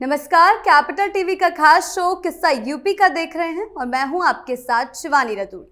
नमस्कार, capital TV का खास शो किस्सा यूपी का देख रहे हैं और मैं हूं आपके साथ शिवानी रतूड़ी।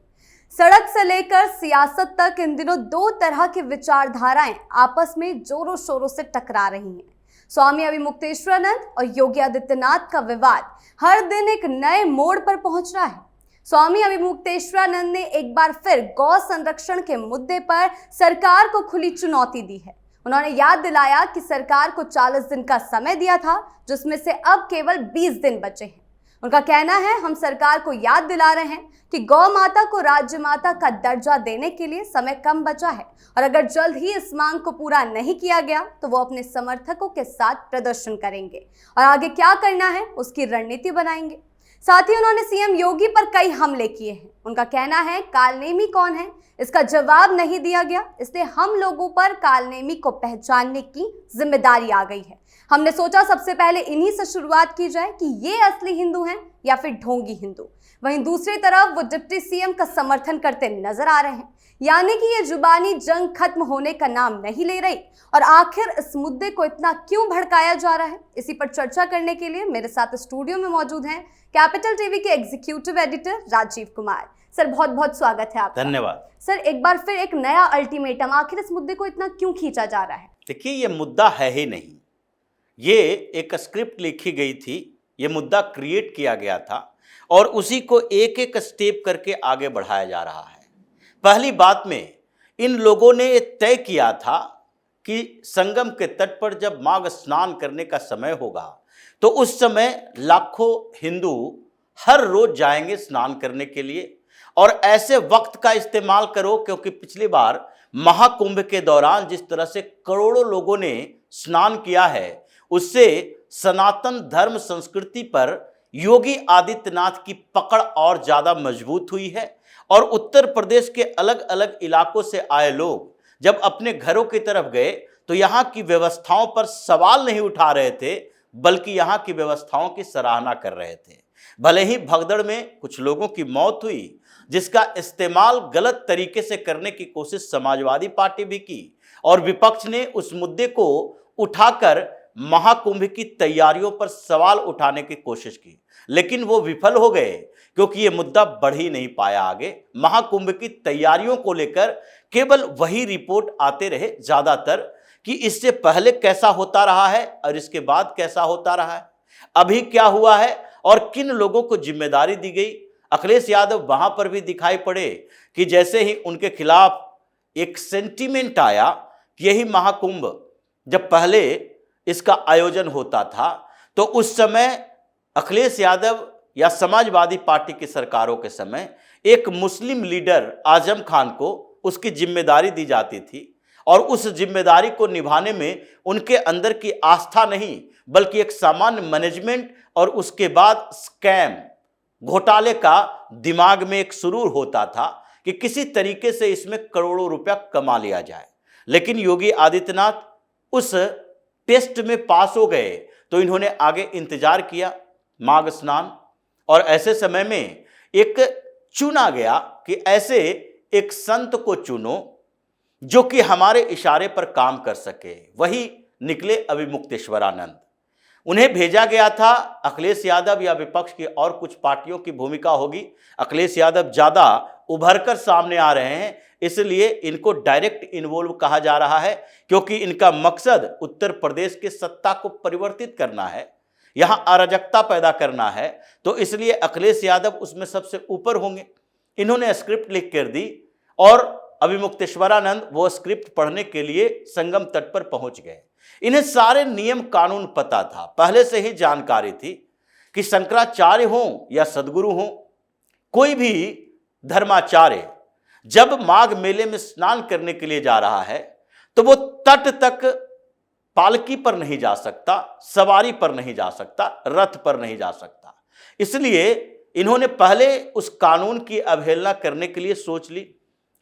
सड़क से लेकर सियासत तक इन दिनों दो तरह की विचारधाराएं आपस में जोरों शोरों से टकरा रही हैं। स्वामी अभिमुक्तेश्वरानंद और योगी आदित्यनाथ का विवाद हर दिन एक नए मोड़ पर पहुंच रहा है। स्वामी अभिमुक्तेश्वरानंद ने एक बार फिर गौ संरक्षण के मुद्दे पर सरकार को खुली चुनौती दी है। उन्होंने याद दिलाया कि सरकार को 40 दिन का समय दिया था, जिसमें से अब केवल 20 दिन बचे हैं। उनका कहना है, हम सरकार को याद दिला रहे हैं कि गौ माता को राज्य माता का दर्जा देने के लिए समय कम बचा है और अगर जल्द ही इस मांग को पूरा नहीं किया गया तो वो अपने समर्थकों के साथ प्रदर्शन करेंगे और आगे क्या करना है उसकी रणनीति बनाएंगे। साथ ही उन्होंने सीएम योगी पर कई हमले किए हैं। उनका कहना है, कालनेमी कौन है इसका जवाब नहीं दिया गया, इसलिए हम लोगों पर कालनेमी को पहचानने की जिम्मेदारी आ गई है। हमने सोचा सबसे पहले इन्हीं से शुरुआत की जाए कि ये असली हिंदू हैं या फिर ढोंगी हिंदू। वहीं दूसरी तरफ वो डिप्टी सीएम का समर्थन करते नजर आ रहे हैं, यानी कि ये जुबानी जंग खत्म होने का नाम नहीं ले रही। और आखिर इस मुद्दे को इतना क्यों भड़काया जा रहा है, इसी पर चर्चा करने के लिए मेरे साथ स्टूडियो में मौजूद हैं कैपिटल टीवी के executive editor Rajeev Kumar. Sir, बहुत बहुत स्वागत है आपका। धन्यवाद। सर, एक बार फिर एक नया अल्टीमेटम, आखिर इस मुद्दे को इतना क्यों खींचा जा रहा है? देखिए, ये मुद्दा है ही नहीं, ये एक स्क्रिप्ट लिखी गई थी, ये मुद्दा क्रिएट किया गया था और उसी को एक एक स्टेप करके आगे बढ़ाया जा रहा है। पहली बात में इन लोगों ने ये तय किया था कि संगम के तट पर जब माघ स्नान करने का समय होगा तो उस समय लाखों हिंदू हर रोज जाएंगे स्नान करने के लिए और ऐसे वक्त का इस्तेमाल करो, क्योंकि पिछली बार महाकुंभ के दौरान जिस तरह से करोड़ों लोगों ने स्नान किया है उससे सनातन धर्म संस्कृति पर योगी आदित्यनाथ की पकड़ और ज्यादा मजबूत हुई है और उत्तर प्रदेश के अलग अलग इलाकों से आए लोग जब अपने घरों की तरफ गए तो यहाँ की व्यवस्थाओं पर सवाल नहीं उठा रहे थे, बल्कि यहाँ की व्यवस्थाओं की सराहना कर रहे थे। भले ही भगदड़ में कुछ लोगों की मौत हुई, जिसका इस्तेमाल गलत तरीके से करने की कोशिश समाजवादी पार्टी भी की और विपक्ष ने उस मुद्दे को उठाकर महाकुंभ की तैयारियों पर सवाल उठाने की कोशिश की, लेकिन वो विफल हो गए क्योंकि ये मुद्दा बढ़ ही नहीं पाया आगे। महाकुंभ की तैयारियों को लेकर केवल वही रिपोर्ट आते रहे ज्यादातर कि इससे पहले कैसा होता रहा है और इसके बाद कैसा होता रहा है, अभी क्या हुआ है और किन लोगों को जिम्मेदारी दी गई। अखिलेश यादव वहां पर भी दिखाई पड़े कि जैसे ही उनके खिलाफ एक सेंटीमेंट आया कि यही महाकुंभ जब पहले इसका आयोजन होता था तो उस समय अखिलेश यादव या समाजवादी पार्टी की सरकारों के समय एक मुस्लिम लीडर आजम खान को उसकी जिम्मेदारी दी जाती थी और उस जिम्मेदारी को निभाने में उनके अंदर की आस्था नहीं बल्कि एक सामान्य मैनेजमेंट और उसके बाद स्कैम घोटाले का दिमाग में एक सुरूर होता था कि किसी तरीके से इसमें करोड़ों रुपया कमा लिया जाए। लेकिन योगी आदित्यनाथ उस टेस्ट में पास हो गए तो इन्होंने आगे इंतजार किया माघ स्नान, और ऐसे समय में एक चुना गया कि ऐसे एक संत को चुनो जो कि हमारे इशारे पर काम कर सके। वही निकले अभिमुक्तेश्वरानंद। उन्हें भेजा गया था अखिलेश यादव या विपक्ष की और कुछ पार्टियों की भूमिका होगी। अखिलेश यादव ज्यादा उभरकर सामने आ रहे हैं, इसलिए इनको डायरेक्ट इन्वॉल्व कहा जा रहा है क्योंकि इनका मकसद उत्तर प्रदेश की सत्ता को परिवर्तित करना है, यहां अराजकता पैदा करना है, तो इसलिए अखिलेश यादव उसमें सबसे ऊपर होंगे। इन्होंने स्क्रिप्ट लिख कर दी और अभिमुक्तेश्वरानंद वो स्क्रिप्ट पढ़ने के लिए संगम तट पर पहुंच गए। इन्हें सारे नियम कानून पता था, पहले से ही जानकारी थी कि शंकराचार्य हो या सदगुरु हो, कोई भी धर्माचार्य जब माघ मेले में स्नान करने के लिए जा रहा है तो वो तट तक पालकी पर नहीं जा सकता, सवारी पर नहीं जा सकता, रथ पर नहीं जा सकता। इसलिए इन्होंने पहले उस कानून की अवहेलना करने के लिए सोच ली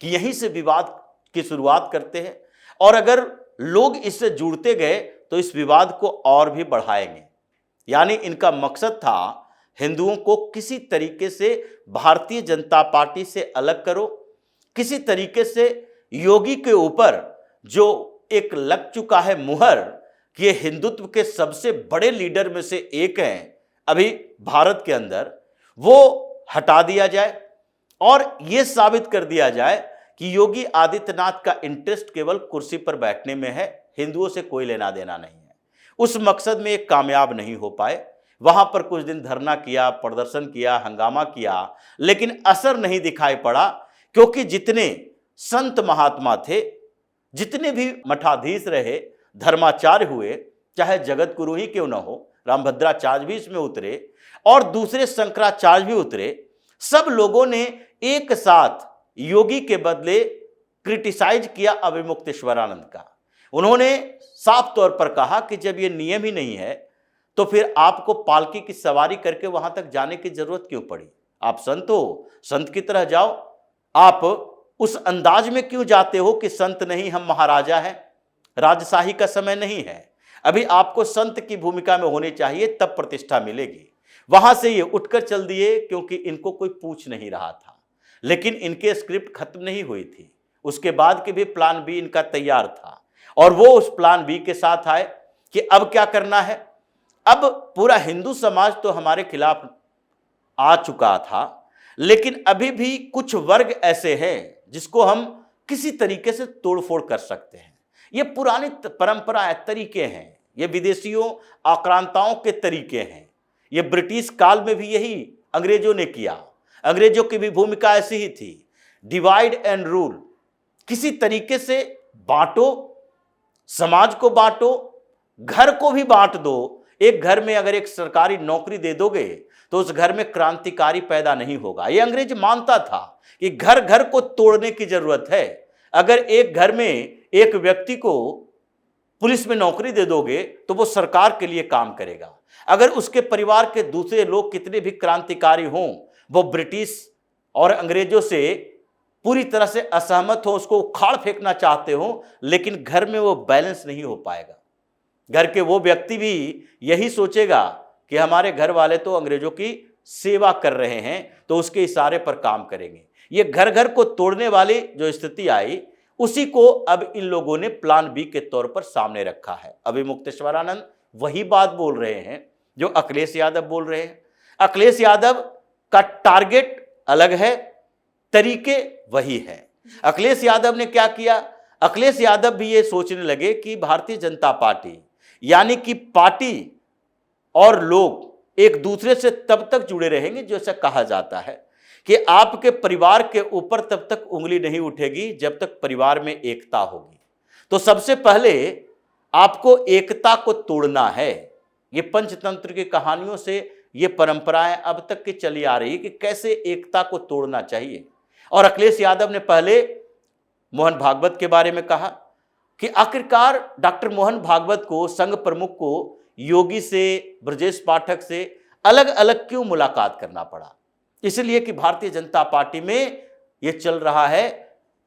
कि यहीं से विवाद की शुरुआत करते हैं और अगर लोग इससे जुड़ते गए तो इस विवाद को और भी बढ़ाएंगे। यानी इनका मकसद था हिंदुओं को किसी तरीके से भारतीय जनता पार्टी से अलग करो, किसी तरीके से योगी के ऊपर जो एक लग चुका है मुहर कि ये हिंदुत्व के सबसे बड़े लीडर में से एक हैं अभी भारत के अंदर, वो हटा दिया जाए और ये साबित कर दिया जाए कि योगी आदित्यनाथ का इंटरेस्ट केवल कुर्सी पर बैठने में है, हिंदुओं से कोई लेना देना नहीं है। उस मकसद में एक कामयाब नहीं हो पाए। वहां पर कुछ दिन धरना किया, प्रदर्शन किया, हंगामा किया, लेकिन असर नहीं दिखाई पड़ा, क्योंकि जितने संत महात्मा थे, जितने भी मठाधीश रहे, धर्माचार्य हुए, चाहे जगत गुरु ही क्यों ना हो, रामभद्राचार्य भी इसमें उतरे और दूसरे शंकराचार्य भी उतरे, सब लोगों ने एक साथ योगी के बदले क्रिटिसाइज किया अभिमुक्तेश्वरानंद का। उन्होंने साफ तौर पर कहा कि जब ये नियम ही नहीं है तो फिर आपको पालकी की सवारी करके वहां तक जाने की जरूरत क्यों पड़ी? आप संत हो, संत की तरह जाओ। आप उस अंदाज में क्यों जाते हो कि संत नहीं, हम महाराजा हैं, राजशाही का समय नहीं है। अभी आपको संत की भूमिका में होनी चाहिए, तब प्रतिष्ठा मिलेगी। वहां से ये उठकर चल दिए क्योंकि इनको कोई पूछ नहीं रहा था, लेकिन इनके स्क्रिप्ट खत्म नहीं हुई थी। उसके बाद के भी प्लान बी इनका तैयार था और वो उस प्लान बी के साथ आए कि अब क्या करना है। अब पूरा हिंदू समाज तो हमारे खिलाफ आ चुका था, लेकिन अभी भी कुछ वर्ग ऐसे हैं जिसको हम किसी तरीके से तोड़फोड़ कर सकते हैं। ये पुरानी परंपरा तरीके हैं, ये विदेशियों आक्रांताओं के तरीके हैं। ये ब्रिटिश काल में भी यही अंग्रेजों ने किया। अंग्रेजों की भी भूमिका ऐसी ही थी, डिवाइड एंड रूल। किसी तरीके से बांटो, समाज को बांटो, घर को भी बांट दो। एक घर में अगर एक सरकारी नौकरी दे दोगे तो उस घर में क्रांतिकारी पैदा नहीं होगा। यह अंग्रेज मानता था कि घर घर को तोड़ने की जरूरत है। अगर एक घर में एक व्यक्ति को पुलिस में नौकरी दे दोगे तो वो सरकार के लिए काम करेगा। अगर उसके परिवार के दूसरे लोग कितने भी क्रांतिकारी हों, वो ब्रिटिश और अंग्रेजों से पूरी तरह से असहमत हो, उसको उखाड़ फेंकना चाहते हो, लेकिन घर में वो बैलेंस नहीं हो पाएगा। घर के वो व्यक्ति भी यही सोचेगा कि हमारे घर वाले तो अंग्रेजों की सेवा कर रहे हैं, तो उसके इशारे पर काम करेंगे। ये घर घर को तोड़ने वाली जो स्थिति आई, उसी को अब इन लोगों ने प्लान बी के तौर पर सामने रखा है। अभिमुक्तेश्वरानंद वही बात बोल रहे हैं जो अखिलेश यादव बोल रहे हैं। अखिलेश यादव का टारगेट अलग है, तरीके वही है। अखिलेश यादव ने क्या किया? अखिलेश यादव भी ये सोचने लगे कि भारतीय जनता पार्टी, यानी कि पार्टी और लोग एक दूसरे से तब तक जुड़े रहेंगे, जैसा कहा जाता है कि आपके परिवार के ऊपर तब तक उंगली नहीं उठेगी जब तक परिवार में एकता होगी। तो सबसे पहले आपको एकता को तोड़ना है। ये पंचतंत्र की कहानियों से ये परंपराएं अब तक की चली आ रही है कि कैसे एकता को तोड़ना चाहिए। और अखिलेश यादव ने पहले मोहन भागवत के बारे में कहा कि आखिरकार डॉक्टर मोहन भागवत को, संघ प्रमुख को, योगी से, ब्रजेश पाठक से अलग अलग क्यों मुलाकात करना पड़ा? इसलिए कि भारतीय जनता पार्टी में यह चल रहा है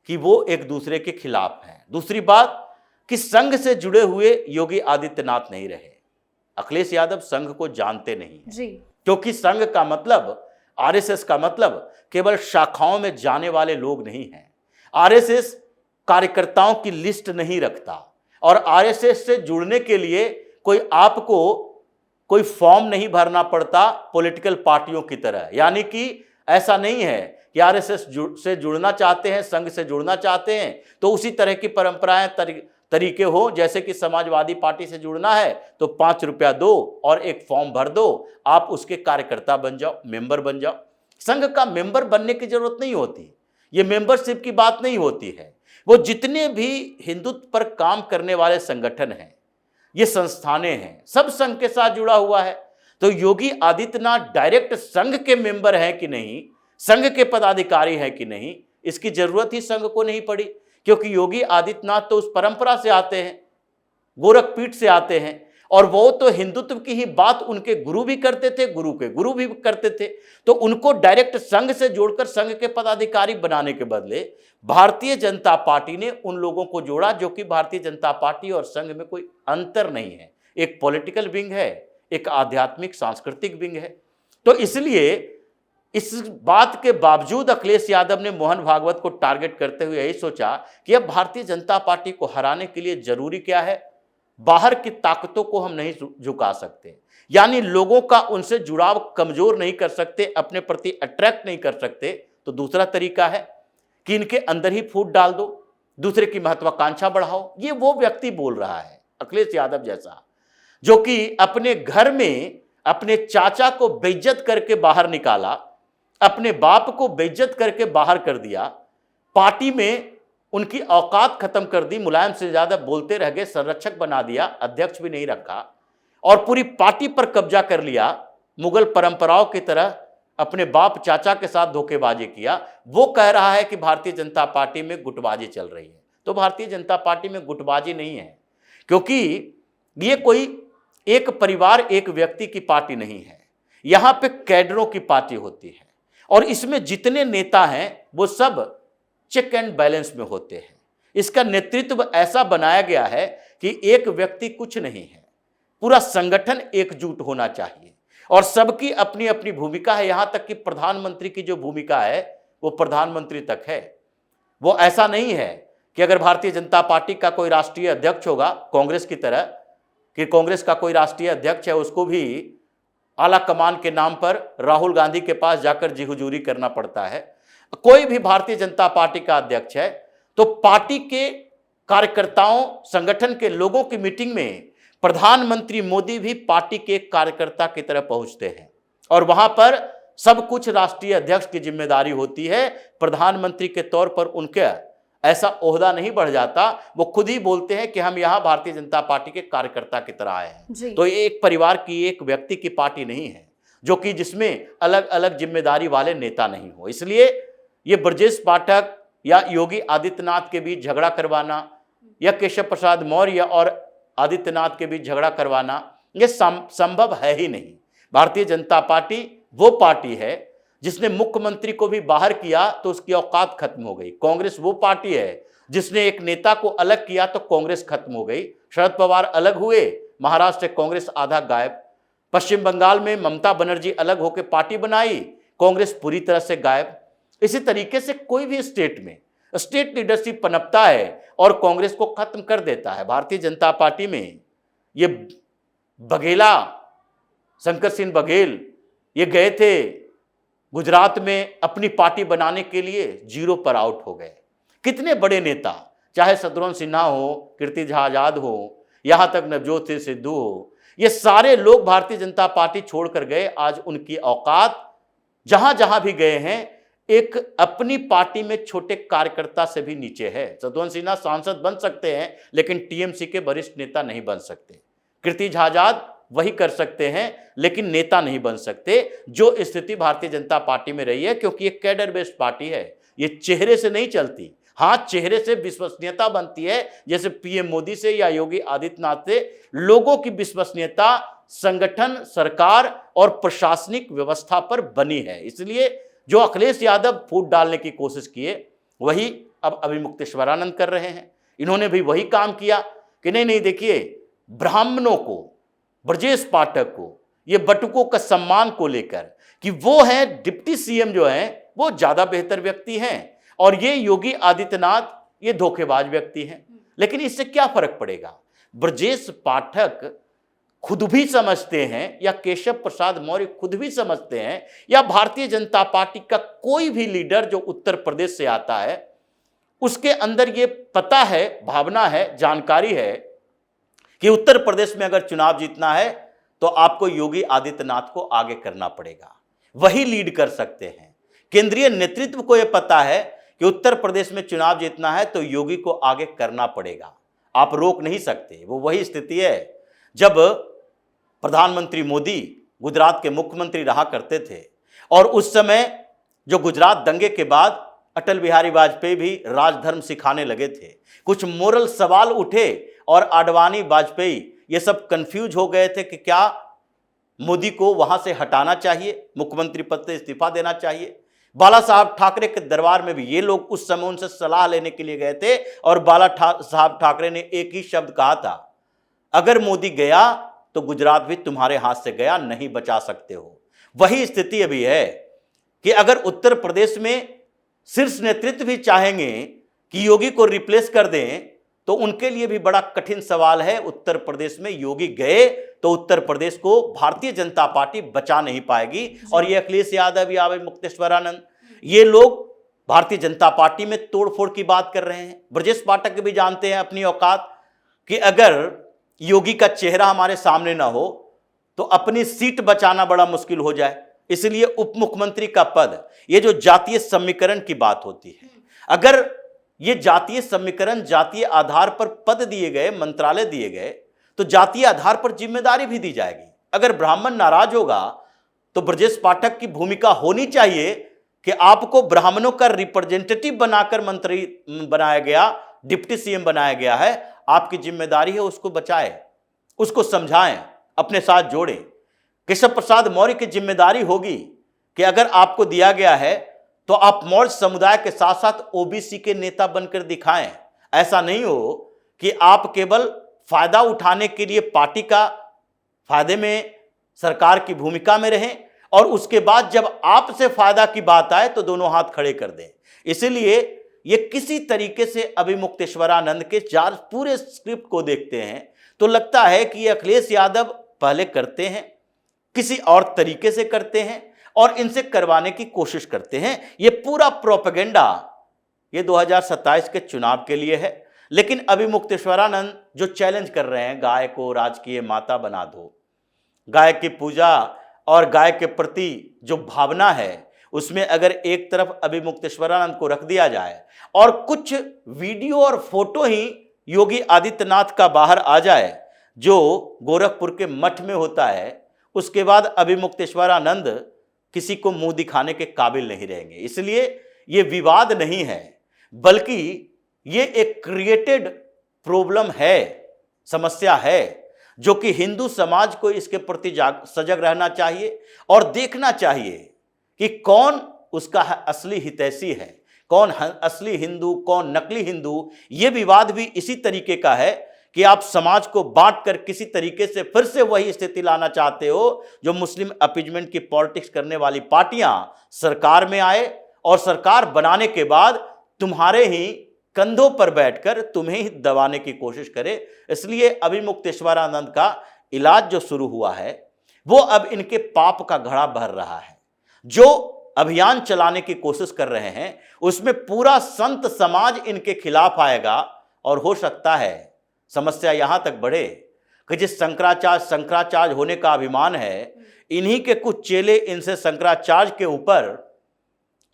कि वो एक दूसरे के खिलाफ हैं। दूसरी बात कि संघ से जुड़े हुए योगी आदित्यनाथ नहीं रहे। अखिलेश यादव संघ को जानते नहीं जी, क्योंकि संघ का मतलब, आरएसएस का मतलब केवल शाखाओं में जाने वाले लोग नहीं हैं। आरएसएस कार्यकर्ताओं की लिस्ट नहीं रखता और आरएसएस से जुड़ने के लिए आपको कोई फॉर्म नहीं भरना पड़ता पॉलिटिकल पार्टियों की तरह। यानी कि ऐसा नहीं है कि आरएसएस से जुड़ना चाहते हैं, संघ से जुड़ना चाहते हैं तो उसी तरह की परंपराएं तरीके हो, जैसे कि समाजवादी पार्टी से जुड़ना है तो 5 रुपया दो और एक फॉर्म भर दो, आप उसके कार्यकर्ता बन जाओ, मेंबर बन जाओ। संघ का मेंबर बनने की जरूरत नहीं होती, ये मेंबरशिप की बात नहीं होती है। वो जितने भी हिंदुत्व पर काम करने वाले संगठन हैं, ये संस्थानें हैं, सब संघ के साथ जुड़ा हुआ है। तो योगी आदित्यनाथ डायरेक्ट संघ के मेंबर हैं कि नहीं, संघ के पदाधिकारी हैं कि नहीं, इसकी जरूरत ही संघ को नहीं पड़ी, क्योंकि योगी आदित्यनाथ तो उस परंपरा से आते हैं, गोरखपीठ से आते हैं, और वो तो हिंदुत्व की ही बात उनके गुरु भी करते थे, गुरु के गुरु भी करते थे। तो उनको डायरेक्ट संघ से जोड़कर संघ के पदाधिकारी बनाने के बदले भारतीय जनता पार्टी ने उन लोगों को जोड़ा जो कि भारतीय जनता पार्टी और संघ में कोई अंतर नहीं है। एक पॉलिटिकल विंग है, एक आध्यात्मिक सांस्कृतिक विंग है। तो इसलिए इस बात के बावजूद अखिलेश यादव ने मोहन भागवत को टारगेट करते हुए यही सोचा कि अब भारतीय जनता पार्टी को हराने के लिए जरूरी क्या है? बाहर की ताकतों को हम नहीं झुका सकते, यानी लोगों का उनसे जुड़ाव कमजोर नहीं कर सकते, अपने प्रति अट्रैक्ट नहीं कर सकते, तो दूसरा तरीका है कि इनके अंदर ही फूट डाल दो, दूसरे की महत्वाकांक्षा बढ़ाओ। ये वो व्यक्ति बोल रहा है, अखिलेश यादव जैसा, जो कि अपने घर में अपने चाचा को बेइज्जत करके बाहर निकाला, अपने बाप को बेइज्जत करके बाहर कर दिया, पार्टी में उनकी औकात खत्म कर दी, मुलायम से ज्यादा बोलते रह गए, संरक्षक बना दिया, अध्यक्ष भी नहीं रखा, और पूरी पार्टी पर कब्जा कर लिया, मुगल परंपराओं की तरह अपने बाप चाचा के साथ धोखेबाजी किया। वो कह रहा है कि भारतीय जनता पार्टी में गुटबाजी चल रही है। तो भारतीय जनता पार्टी में गुटबाजी नहीं है, क्योंकि ये कोई एक परिवार एक व्यक्ति की पार्टी नहीं है, यहां पे कैडरों की पार्टी होती है, और इसमें जितने नेता हैं वो सब चेक एंड बैलेंस में होते हैं। इसका नेतृत्व ऐसा बनाया गया है कि एक व्यक्ति कुछ नहीं है, पूरा संगठन एकजुट होना चाहिए, और सबकी अपनी अपनी भूमिका है। यहां तक कि प्रधानमंत्री की जो भूमिका है वो प्रधानमंत्री तक है। वो ऐसा नहीं है कि अगर भारतीय जनता पार्टी का कोई राष्ट्रीय अध्यक्ष होगा, कांग्रेस की तरह, कि कांग्रेस का कोई राष्ट्रीय अध्यक्ष है, उसको भी आला कमान के नाम पर राहुल गांधी के पास जाकर जी हुजूरी करना पड़ता है। कोई भी भारतीय जनता पार्टी का अध्यक्ष है तो पार्टी के कार्यकर्ताओं, संगठन के लोगों की मीटिंग में प्रधानमंत्री मोदी भी पार्टी के कार्यकर्ता की तरह पहुंचते हैं, और वहां पर सब कुछ राष्ट्रीय अध्यक्ष की जिम्मेदारी होती है। प्रधानमंत्री के तौर पर उनके ऐसा ओहदा नहीं बढ़ जाता, वो खुद ही बोलते हैं कि हम यहाँ भारतीय जनता पार्टी के कार्यकर्ता की तरह आए हैं। तो ये एक परिवार की, एक व्यक्ति की पार्टी नहीं है, जो कि जिसमें अलग अलग जिम्मेदारी वाले नेता नहीं हो। इसलिए ये ब्रजेश पाठक या योगी आदित्यनाथ के बीच झगड़ा करवाना, या केशव प्रसाद मौर्य और आदित्यनाथ के बीच झगड़ा करवाना, ये संभव है ही नहीं। भारतीय जनता पार्टी वो पार्टी है जिसने मुख्यमंत्री को भी बाहर किया तो उसकी औकात खत्म हो गई। कांग्रेस वो पार्टी है जिसने एक नेता को अलग किया तो कांग्रेस खत्म हो गई। शरद पवार अलग हुए, महाराष्ट्र से कांग्रेस आधा गायब। पश्चिम बंगाल में ममता बनर्जी अलग होकर पार्टी बनाई, कांग्रेस पूरी तरह से गायब। इसी तरीके से कोई भी स्टेट में स्टेट लीडरशिप पनपता है और कांग्रेस को खत्म कर देता है। भारतीय जनता पार्टी में ये बघेला, शंकर सिंह बघेल, ये गए थे गुजरात में अपनी पार्टी बनाने के लिए, जीरो पर आउट हो गए। कितने बड़े नेता, चाहे शत्रुघ्न सिन्हा हो, कीर्ति आजाद हो, यहां तक नवजोत सिंह सिद्धू हो, ये सारे लोग भारतीय जनता पार्टी छोड़कर गए। आज उनकी औकात जहां जहां भी गए हैं, एक अपनी पार्टी में छोटे कार्यकर्ता से भी नीचे है। शत्रुघ्न सिन्हा सांसद बन सकते हैं, लेकिन टीएमसी के वरिष्ठ नेता नहीं बन सकते। कीर्ति आजाद वही कर सकते हैं, लेकिन नेता नहीं बन सकते। जो स्थिति भारतीय जनता पार्टी में रही है, क्योंकि ये कैडर बेस्ड पार्टी है, ये चेहरे से नहीं चलती। हाँ, चेहरे से विश्वसनीयता बनती है, जैसे पीएम मोदी से या योगी आदित्यनाथ से। लोगों की विश्वसनीयता संगठन, सरकार और प्रशासनिक व्यवस्था पर बनी है। इसलिए जो अखिलेश यादव फूट डालने की कोशिश किए, वही अब अभिमुक्तेश्वरानंद कर रहे हैं। इन्होंने भी वही काम किया कि नहीं देखिए, ब्राह्मणों को, ब्रजेश पाठक को, ये बटुकों का सम्मान को लेकर कि वो है डिप्टी सीएम, जो है वो ज्यादा बेहतर व्यक्ति हैं, और ये योगी आदित्यनाथ ये धोखेबाज व्यक्ति हैं। लेकिन इससे क्या फर्क पड़ेगा? ब्रजेश पाठक खुद भी समझते हैं, या केशव प्रसाद मौर्य खुद भी समझते हैं, या भारतीय जनता पार्टी का कोई भी लीडर जो उत्तर प्रदेश से आता है, उसके अंदर ये पता है, भावना है, जानकारी है कि उत्तर प्रदेश में अगर चुनाव जीतना है तो आपको योगी आदित्यनाथ को आगे करना पड़ेगा, वही लीड कर सकते हैं। केंद्रीय नेतृत्व को यह पता है कि उत्तर प्रदेश में चुनाव जीतना है तो योगी को आगे करना पड़ेगा, आप रोक नहीं सकते। वो वही स्थिति है जब प्रधानमंत्री मोदी गुजरात के मुख्यमंत्री रहा करते थे, और उस समय जो गुजरात दंगे के बाद अटल बिहारी वाजपेयी भी राजधर्म सिखाने लगे थे, कुछ मोरल सवाल उठे और आडवाणी, वाजपेयी ये सब कंफ्यूज हो गए थे कि क्या मोदी को वहां से हटाना चाहिए, मुख्यमंत्री पद से इस्तीफा देना चाहिए। बाला साहब ठाकरे के दरबार में भी ये लोग उस समय उनसे सलाह लेने के लिए गए थे, और बाला साहब ठाकरे ने एक ही शब्द कहा था, अगर मोदी गया तो गुजरात भी तुम्हारे हाथ से गया, नहीं बचा सकते हो। वही स्थिति अभी है कि अगर उत्तर प्रदेश में शीर्ष नेतृत्व भी चाहेंगे कि योगी को रिप्लेस कर दें, तो उनके लिए भी बड़ा कठिन सवाल है। उत्तर प्रदेश में योगी गए तो उत्तर प्रदेश को भारतीय जनता पार्टी बचा नहीं पाएगी। और ये अखिलेश यादव या मुक्तेश्वरानंद, ये लोग भारतीय जनता पार्टी में तोड़फोड़ की बात कर रहे हैं। ब्रजेश पाठक भी जानते हैं अपनी औकात कि अगर योगी का चेहरा हमारे सामने ना हो तो अपनी सीट बचाना बड़ा मुश्किल हो जाए। इसलिए उप मुख्यमंत्री का पद, ये जो जातीय समीकरण की बात होती है, अगर ये जातीय समीकरण, जातीय आधार पर पद दिए गए, मंत्रालय दिए गए, तो जातीय आधार पर जिम्मेदारी भी दी जाएगी। अगर ब्राह्मण नाराज होगा तो ब्रजेश पाठक की भूमिका होनी चाहिए कि आपको ब्राह्मणों का रिप्रेजेंटेटिव बनाकर मंत्री बनाया गया, डिप्टी सीएम बनाया गया है, आपकी जिम्मेदारी है उसको बचाएं, उसको समझाएं, अपने साथ जोड़ें। केशव प्रसाद मौर्य की जिम्मेदारी होगी कि अगर आपको दिया गया है तो आप मौर्य समुदाय के साथ साथ ओबीसी के नेता बनकर दिखाएं। ऐसा नहीं हो कि आप केवल फायदा उठाने के लिए पार्टी का फायदे में, सरकार की भूमिका में रहें और उसके बाद जब आपसे फायदा की बात आए तो दोनों हाथ खड़े कर दें। इसलिए ये किसी तरीके से अभी मुक्तेश्वरानंद के पूरे स्क्रिप्ट को देखते हैं तो लगता है कि ये अखिलेश यादव पहले करते हैं, किसी और तरीके से करते हैं और इनसे करवाने की कोशिश करते हैं। ये पूरा प्रोपेगेंडा ये 2027 के चुनाव के लिए है। लेकिन अभी मुक्तेश्वरानंद जो चैलेंज कर रहे हैं, गाय को राजकीय माता बना दो, गाय की पूजा और गाय के प्रति जो भावना है उसमें अगर एक तरफ अभी मुक्तेश्वरानंद को रख दिया जाए और कुछ वीडियो और फोटो ही योगी आदित्यनाथ का बाहर आ जाए जो गोरखपुर के मठ में होता है, उसके बाद अभी मुक्तेश्वरानंद किसी को मुंह दिखाने के काबिल नहीं रहेंगे। इसलिए ये विवाद नहीं है बल्कि ये एक क्रिएटेड प्रॉब्लम है, समस्या है, जो कि हिंदू समाज को इसके प्रति सजग रहना चाहिए और देखना चाहिए कि कौन उसका असली हितैषी है, कौन असली हिंदू, कौन नकली हिंदू। ये विवाद भी इसी तरीके का है कि आप समाज को बांटकर किसी तरीके से फिर से वही स्थिति लाना चाहते हो जो मुस्लिम अपीजमेंट की पॉलिटिक्स करने वाली पार्टियां सरकार में आए और सरकार बनाने के बाद तुम्हारे ही कंधों पर बैठकर तुम्हें ही दबाने की कोशिश करे। इसलिए अभी मुक्तेश्वरानंद का इलाज जो शुरू हुआ है वो अब इनके पाप का घड़ा भर रहा है। जो अभियान चलाने की कोशिश कर रहे हैं उसमें पूरा संत समाज इनके खिलाफ आएगा और हो सकता है समस्या यहां तक बढ़े कि जिस शंकराचार्य होने का अभिमान है, इन्हीं के कुछ चेले इनसे शंकराचार्य के ऊपर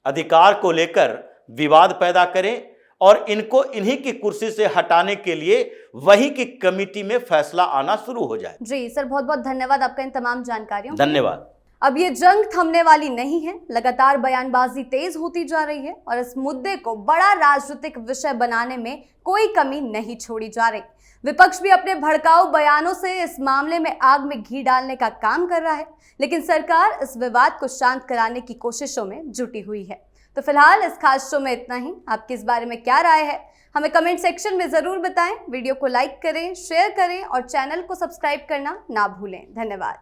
अधिकार को लेकर विवाद पैदा करें और इनको इन्हीं की कुर्सी से हटाने के लिए वही की कमेटी में फैसला आना शुरू हो जाए। जी सर, बहुत बहुत धन्यवाद आपका इन तमाम जानकारियों। धन्यवाद। अब ये जंग थमने वाली नहीं है, लगातार बयानबाजी तेज होती जा रही है और इस मुद्दे को बड़ा राजनीतिक विषय बनाने में कोई कमी नहीं छोड़ी जा रही। विपक्ष भी अपने भड़काऊ बयानों से इस मामले में आग में घी डालने का काम कर रहा है, लेकिन सरकार इस विवाद को शांत कराने की कोशिशों में जुटी हुई है। तो फिलहाल इस खास शो में इतना ही। आपकी इस बारे में क्या राय है हमें कमेंट सेक्शन में जरूर बताएं। वीडियो को लाइक करें, शेयर करें और चैनल को सब्सक्राइब करना ना भूलें। धन्यवाद।